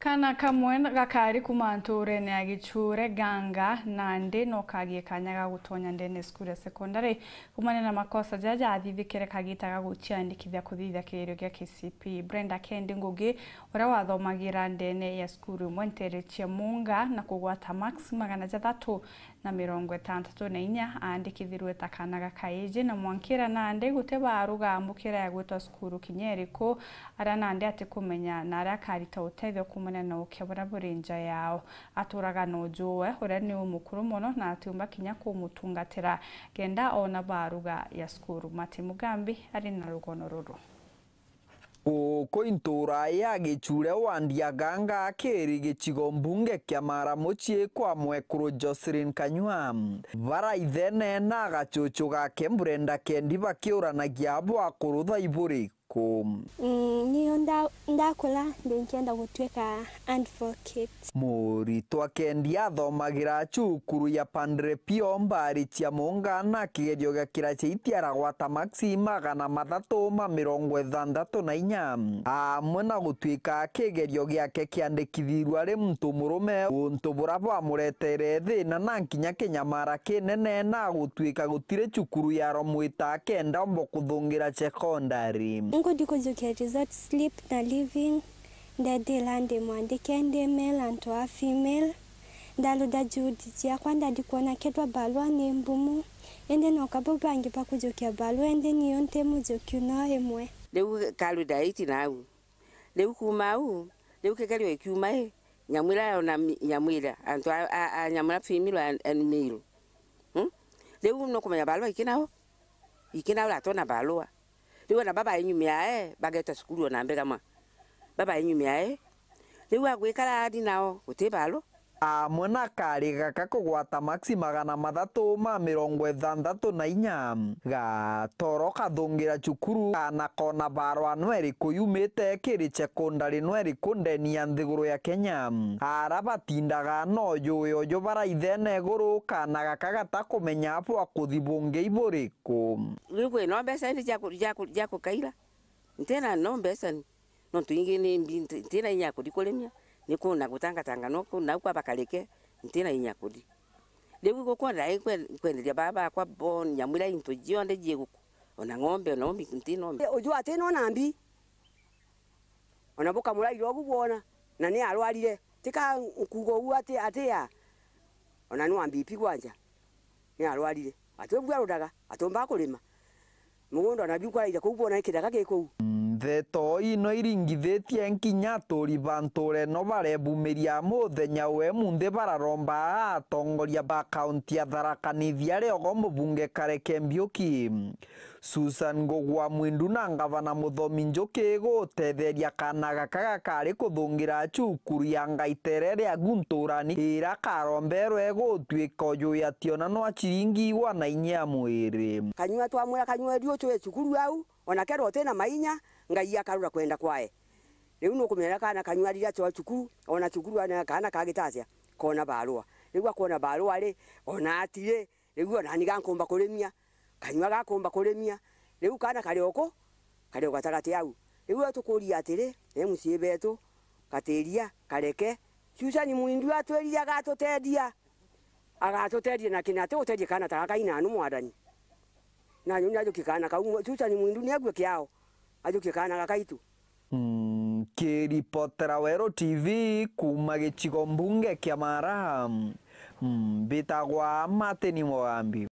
Kana kamwe gakari kumanturene ya Gichure Ganga Nandi no kagie kanya ga gutonya ndene skule secondary kumane na makosa jaja athithikire kagitaga guciandikithia kuthithia kirio gya KCP. Brenda Kendi Ngugi ura wathomagira ndene ya skulu mwentere cia Munga na kugwata max 364 andikithirwe takana gakaije na mwankira Nandi guteba aruga ambukira ya gwitwa skulu Kinyeriko ara Nandi ati kumenya na ara karita utethio na ukebura burinja yao aturaga no juwe ura ni umukuru muno na atumba kinya kumutungatira genda ona baruga ya skuru. Mati Mugambi ari na rugono ruru Uko intura ya Gichure wandia Ganga akeri gicigo mbunge kia Maramochi kwa mwekuru Jocelyn Kanyua vara ithene na gachocho gake Brenda Kendi bakiuranagia abo akurutha iburi niyo ndakula ndinkenda gutweka advocate. Murito Kendi athomagira cukuru ya Pandre Pio mbari cia Munga na kigerio gakira ciitiara gwata maxi 364 amwe na gutwika kigerio giake kiandikithirwe ari muntu murume untu burabo amuretere thina na nkinya kinyamara kinene na gutwika gutire cukuru ya Romwita kenda mbo kuthungira secondary. Ngodi kuzukia resort sleep na living ndade lande mwandike nde male anto a female ndaluda judi cia kwanda dikuona ketwa balwa ni mbumu ende no kabobangi pa kuzukia balwa ende ni yonte muzuki no emwe leu kaluda iti nau leu kumau leu kekalio kiumae nyamwira na nyamwira anto a nyamwira female and male leu no kumenya balwa ikinao la tona balwa leo na baba yenyumia bageta skulu na mbega ma baba yenyumia leo agwikara adi nao utebalo amwe kari gaka kugwata maxi 364 gatoro kathungira cukuru kana kona barwa nweri kuyumite kiri secondary nweri kundenia nthiguru ya Kenya ara batindaga no yoyo bara ithene guru kana gaka gatakumenya apo akuthibunge iburiku rĩu no mbeca ndi jako kaira ntena no mbeca no tuingi ni ntena inyako dikolemia niko na gutanga no na kwa bakaleke ntena inyako di rĩu gukwenda kwenderia baba kwa bon nyamwira into jionde jego ona ng'ombe no ntino ojo ateno nambi ona boka murairo ogubona na ni arwarire tika nkugo uate atia ona no ambi pigwanja ni arwarire atobwa rodaga atomba kulima mugondo na bikwa ira kubona ikidaka geko Theto ino iringithitie nkinya turi banture no barebumiria muthenya we munde bararomba atongoria ba kaunti ya Tharaka Nithi ari ogo mubunge Kareke Mbiuki Susan Ngugwa Mwindu na ngavana Muthomi Njuki gutetheria kana gaka kari kuthungira cukuru ya Ngaitere ria Gunturani ira karomberwe gutwika uyu yationa no achiringi wana inya mwiri Kanyua twamwira kanyua dio twe cukuru au ona kero tena mainya ngai akarura kwenda kwae riu no kumera kana kanyua ria twa cukuru ona cukuru ana kana kagitacia kona barua riu akona barua ri ona atire riu ona ni gankomba kurimia kanyua gakomba kurimia riu kana karioko gatagati au riu tukuria atire mucie betu kateria Kareke Susan Mwindu atweria gatutedia agatutedia na kinate utedia kana tagakaina anu mwadani na nyunya jukikana kau Susan Mwindu ni agwe kiao ajukikana gakaitu kiripotera Wero TV kuma gicigo mbunge kia Mara bitagwa Mati Mugambi.